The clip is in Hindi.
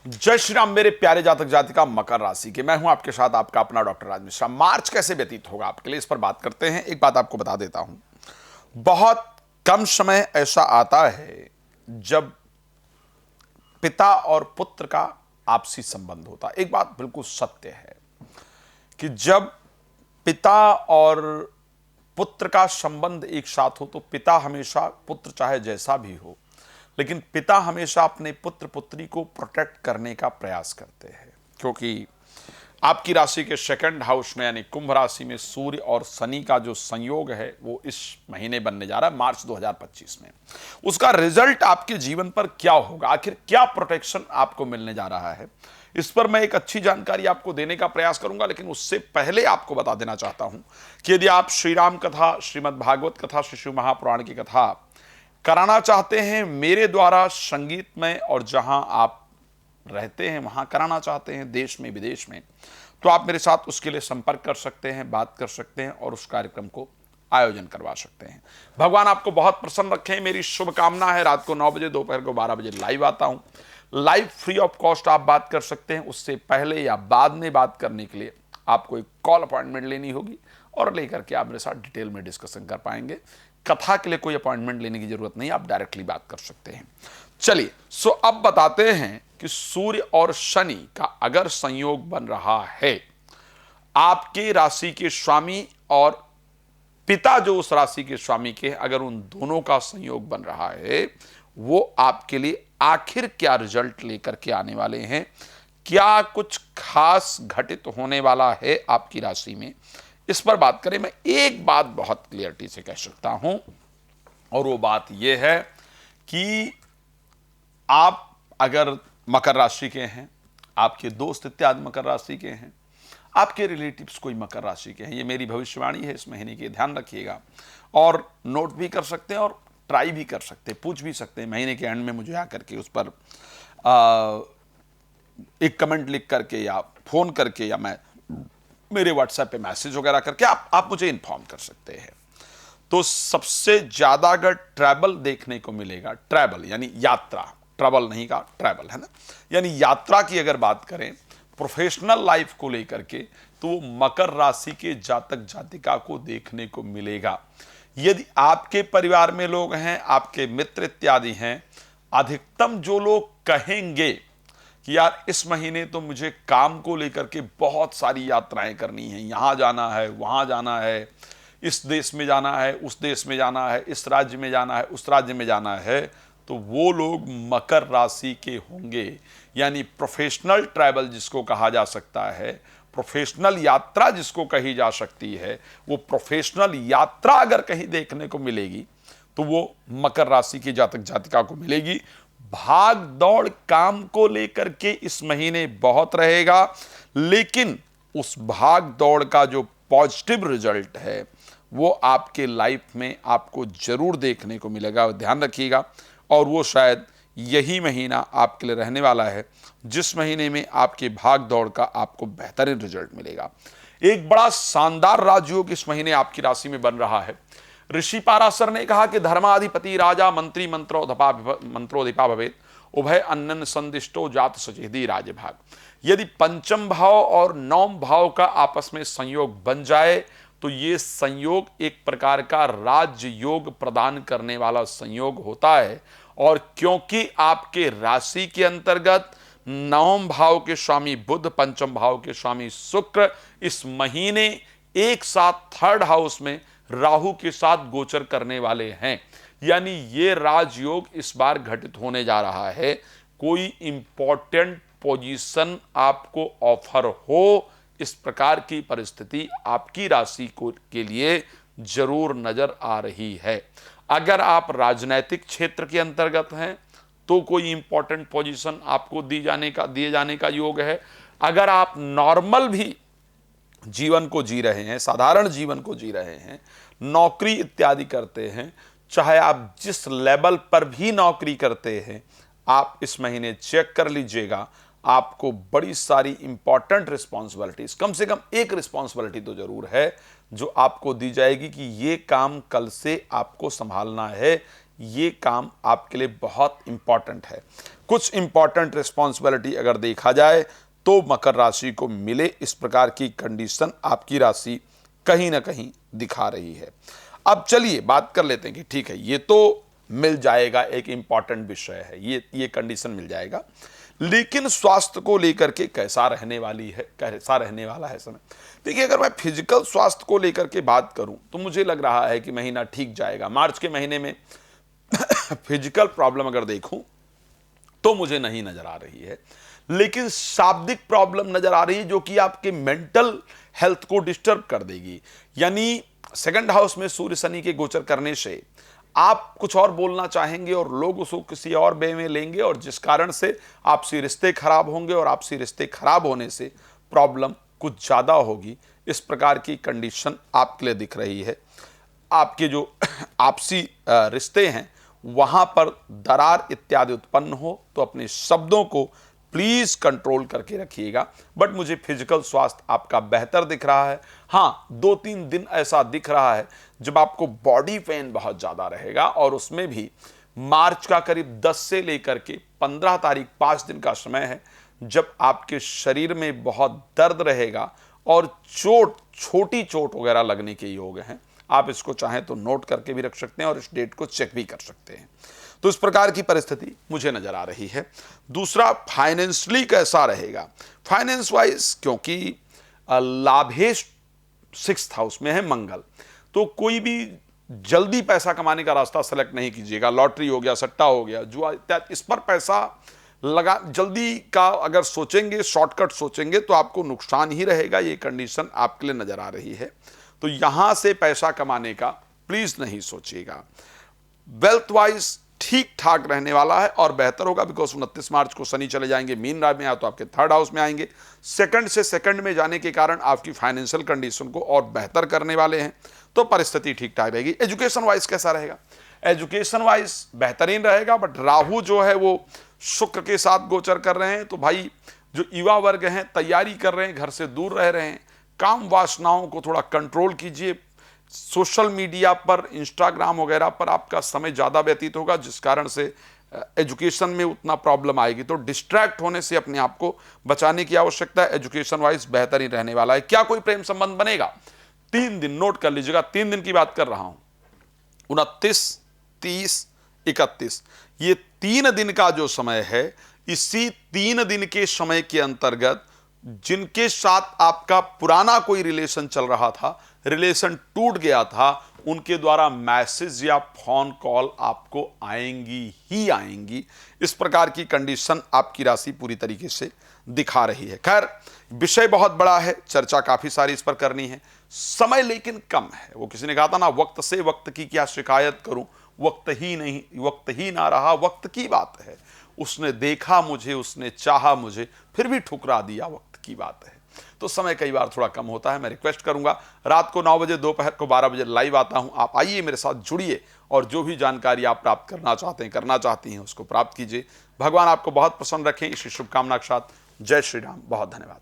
जय श्री राम मेरे प्यारे जातक जातिका मकर राशि के। मैं हूं आपके साथ आपका अपना डॉक्टर राज मिश्रा। मार्च कैसे व्यतीत होगा आपके लिए, इस पर बात करते हैं। एक बात आपको बता देता हूं, बहुत कम समय ऐसा आता है जब पिता और पुत्र का आपसी संबंध होता है। एक बात बिल्कुल सत्य है कि जब पिता और पुत्र का संबंध एक साथ हो तो पिता हमेशा, पुत्र चाहे जैसा भी हो, लेकिन पिता हमेशा अपने पुत्र पुत्री को प्रोटेक्ट करने का प्रयास करते हैं। क्योंकि आपकी राशि के सेकंड हाउस में यानी कुंभ राशि में सूर्य और शनि का जो संयोग है वो इस महीने बनने जा रहा है, मार्च 2025 में। उसका रिजल्ट आपके जीवन पर क्या होगा, आखिर क्या प्रोटेक्शन आपको मिलने जा रहा है, इस पर मैं एक अच्छी जानकारी आपको देने का प्रयास करूंगा। लेकिन उससे पहले आपको बता देना चाहता हूं कि यदि आप श्री राम कथा, श्रीमद् भागवत कथा, श्री शिव महापुराण की कथा कराना चाहते हैं मेरे द्वारा संगीत में, और जहां आप रहते हैं वहां कराना चाहते हैं, देश में विदेश में, तो आप मेरे साथ उसके लिए संपर्क कर सकते हैं, बात कर सकते हैं और उस कार्यक्रम को आयोजन करवा सकते हैं। भगवान आपको बहुत प्रसन्न रखें, मेरी शुभकामना है। रात को 9 बजे, दोपहर को 12 बजे लाइव आता हूं। लाइव फ्री ऑफ कॉस्ट आप बात कर सकते हैं। उससे पहले या बाद में बात करने के लिए आपको एक कॉल अपॉइंटमेंट लेनी होगी और लेकर के आप मेरे साथ डिटेल में डिस्कशन कर पाएंगे। कथा के लिए कोई अपॉइंटमेंट लेने की जरूरत नहीं, आप डायरेक्टली बात कर सकते हैं। चलिए, अब बताते हैं कि सूर्य और शनि का अगर संयोग बन रहा है, आपके राशि के स्वामी और पिता जो उस राशि के स्वामी के, अगर उन दोनों का संयोग बन रहा है, वो आपके लिए आखिर क्या रिजल्ट लेकर के आने वाले हैं, क्या कुछ खास घटित होने वाला है आपकी राशि में, इस पर बात करें। मैं एक बात बहुत क्लियरिटी से कह सकता हूं, और वो बात यह है कि आप अगर मकर राशि के हैं, आपके दोस्त इत्यादि मकर राशि के हैं, आपके रिलेटिव्स कोई मकर राशि के हैं, ये मेरी भविष्यवाणी है इस महीने की, ध्यान रखिएगा। और नोट भी कर सकते हैं और ट्राई भी कर सकते हैं, पूछ भी सकते हैं। महीने के एंड में मुझे आकर के उस पर एक कमेंट लिख करके या फोन करके या मैं मेरे व्हाट्सएप पे मैसेज वगैरह करके आप मुझे इन्फॉर्म कर सकते हैं। तो सबसे ज्यादा अगर ट्रैवल देखने को मिलेगा, ट्रैवल यानी यात्रा, ट्रैवल नहीं का ट्रैवल है ना, यानी यात्रा की अगर बात करें प्रोफेशनल लाइफ को लेकर के, तो वो मकर राशि के जातक जातिका को देखने को मिलेगा। यदि आपके परिवार में लोग हैं, आपके मित्र इत्यादि हैं, अधिकतम जो लोग कहेंगे कि यार इस महीने तो मुझे काम को लेकर के बहुत सारी यात्राएं करनी है, यहां जाना है, वहां जाना है, इस देश में जाना है, उस देश में जाना है, इस राज्य में जाना है, उस राज्य में जाना है, तो वो लोग मकर राशि के होंगे। यानी प्रोफेशनल ट्रैवल जिसको कहा जा सकता है, प्रोफेशनल यात्रा जिसको कही जा सकती है, वो प्रोफेशनल यात्रा अगर कहीं देखने को मिलेगी तो वो मकर राशि के जातक जातिका को मिलेगी। भाग दौड़ काम को लेकर के इस महीने बहुत रहेगा, लेकिन उस भाग दौड़ का जो पॉजिटिव रिजल्ट है वो आपके लाइफ में आपको जरूर देखने को मिलेगा, ध्यान रखिएगा। और वो शायद यही महीना आपके लिए रहने वाला है जिस महीने में आपके भाग दौड़ का आपको बेहतरीन रिजल्ट मिलेगा। एक बड़ा शानदार राजयोग इस महीने आपकी राशि में बन रहा है। ऋषि पाराशर ने कहा कि धर्माधिपति राजा मंत्री मंत्रोधिपा भवेत, उभय अन्नन संदिष्टो जात सचेदी राजभाग। यदि पंचम भाव और नवम भाव का आपस में संयोग बन जाए तो ये संयोग एक प्रकार का राज्य योग प्रदान करने वाला संयोग होता है। और क्योंकि आपके राशि के अंतर्गत नवम भाव के स्वामी बुध, पंचम भाव के स्वामी शुक्र इस महीने एक साथ थर्ड हाउस में राहु के साथ गोचर करने वाले हैं, यानी ये राजयोग इस बार घटित होने जा रहा है। कोई इंपॉर्टेंट पोजीशन आपको ऑफर हो, इस प्रकार की परिस्थिति आपकी राशि को के लिए जरूर नजर आ रही है। अगर आप राजनैतिक क्षेत्र के अंतर्गत हैं तो कोई इंपॉर्टेंट पोजीशन आपको दिए जाने का योग है। अगर आप नॉर्मल भी जीवन को जी रहे हैं, साधारण जीवन को जी रहे हैं, नौकरी इत्यादि करते हैं, चाहे आप जिस लेवल पर भी नौकरी करते हैं, आप इस महीने चेक कर लीजिएगा, आपको बड़ी सारी इंपॉर्टेंट रिस्पॉन्सिबिलिटीज, कम से कम एक रिस्पॉन्सिबिलिटी तो जरूर है जो आपको दी जाएगी कि ये काम कल से आपको संभालना है, ये काम आपके लिए बहुत इंपॉर्टेंट है। कुछ इंपॉर्टेंट रिस्पॉन्सिबिलिटी अगर देखा जाए तो मकर राशि को मिले इस प्रकार की कंडीशन आपकी राशि कहीं ना कहीं दिखा रही है। अब चलिए बात कर लेते हैं कि ठीक है, ये तो मिल जाएगा, एक इंपॉर्टेंट विषय है, ये कंडीशन मिल जाएगा, लेकिन स्वास्थ्य को लेकर के कैसा रहने वाला है समय। देखिए, अगर मैं फिजिकल स्वास्थ्य को लेकर के बात करूं तो मुझे लग रहा है कि महीना ठीक जाएगा। मार्च के महीने में फिजिकल प्रॉब्लम अगर देखूं तो मुझे नहीं नजर आ रही है, लेकिन शाब्दिक प्रॉब्लम नजर आ रही है जो कि आपके मेंटल हेल्थ को डिस्टर्ब कर देगी। यानी सेकंड हाउस में सूर्य शनि के गोचर करने से आप कुछ और बोलना चाहेंगे और लोग उसको किसी और वे में लेंगे, और जिस कारण से आपसी रिश्ते खराब होंगे, और आपसी रिश्ते खराब होने से प्रॉब्लम कुछ ज्यादा होगी। इस प्रकार की कंडीशन आपके लिए दिख रही है। आपके जो आपसी रिश्ते हैं वहां पर दरार इत्यादि उत्पन्न हो तो अपने शब्दों को प्लीज कंट्रोल करके रखिएगा। बट मुझे फिजिकल स्वास्थ्य आपका बेहतर दिख रहा है। हाँ, 2-3 दिन ऐसा दिख रहा है जब आपको बॉडी पेन बहुत ज्यादा रहेगा, और उसमें भी मार्च का करीब 10 से लेकर के 15 तारीख 5 दिन का समय है जब आपके शरीर में बहुत दर्द रहेगा और छोटी चोट वगैरह लगने के योग हैं। आप इसको चाहें तो नोट करके भी रख सकते हैं और इस डेट को चेक भी कर सकते हैं। तो इस प्रकार की परिस्थिति मुझे नजर आ रही है। दूसरा, फाइनेंशियली कैसा रहेगा। फाइनेंस वाइज क्योंकि लाभेश 6th हाउस में है मंगल, तो कोई भी जल्दी पैसा कमाने का रास्ता सेलेक्ट नहीं कीजिएगा। लॉटरी हो गया, सट्टा हो गया, जुआ इत्यादि, इस पर पैसा लगा जल्दी का अगर सोचेंगे, शॉर्टकट सोचेंगे तो आपको नुकसान ही रहेगा। ये कंडीशन आपके लिए नजर आ रही है, तो यहां से पैसा कमाने का प्लीज नहीं सोचिएगा। वेल्थ वाइज ठीक ठाक रहने वाला है और बेहतर होगा, बिकॉज 29 मार्च को शनि चले जाएंगे मीन राशि में, या तो आपके 3rd हाउस में आएंगे। सेकंड से सेकंड में जाने के कारण आपकी फाइनेंशियल कंडीशन को और बेहतर करने वाले हैं, तो परिस्थिति ठीक ठाक रहेगी। एजुकेशन वाइज कैसा रहेगा। एजुकेशन वाइज बेहतरीन रहेगा, बट राहु जो है वो शुक्र के साथ गोचर कर रहे हैं, तो भाई जो युवा वर्ग हैं तैयारी कर रहे हैं, घर से दूर रह रहे हैं, काम वासनाओं को थोड़ा कंट्रोल कीजिए। सोशल मीडिया पर, इंस्टाग्राम वगैरह पर आपका समय ज़्यादा व्यतीत होगा, जिस कारण से एजुकेशन में उतना प्रॉब्लम आएगी। तो डिस्ट्रैक्ट होने से अपने आप को बचाने की आवश्यकता है। एजुकेशन वाइज बेहतरीन रहने वाला है। क्या कोई प्रेम संबंध बनेगा। 3 दिन नोट कर लीजिएगा, 3 दिन की बात कर रहा हूं, 29, 30, 31, ये 3 दिन का जो समय है, इसी 3 दिन के समय के अंतर्गत जिनके साथ आपका पुराना कोई रिलेशन चल रहा था, रिलेशन टूट गया था, उनके द्वारा मैसेज या फोन कॉल आपको आएंगी ही आएंगी। इस प्रकार की कंडीशन आपकी राशि पूरी तरीके से दिखा रही है। खैर, विषय बहुत बड़ा है, चर्चा काफी सारी इस पर करनी है, समय लेकिन कम है। वो किसी ने कहा था ना, वक्त से वक्त की क्या शिकायत करूं, वक्त ही ना रहा, वक्त की बात है। उसने देखा मुझे, उसने चाहा मुझे, फिर भी ठुकरा दिया, वक्त की बात है। तो समय कई बार थोड़ा कम होता है। मैं रिक्वेस्ट करूंगा, रात को 9 बजे, दोपहर को 12 बजे लाइव आता हूं, आप आइए, मेरे साथ जुड़िए और जो भी जानकारी आप प्राप्त करना चाहते हैं, करना चाहती हैं, उसको प्राप्त कीजिए। भगवान आपको बहुत प्रसन्न रखें, इसी शुभकामना के साथ जय श्री राम। बहुत धन्यवाद।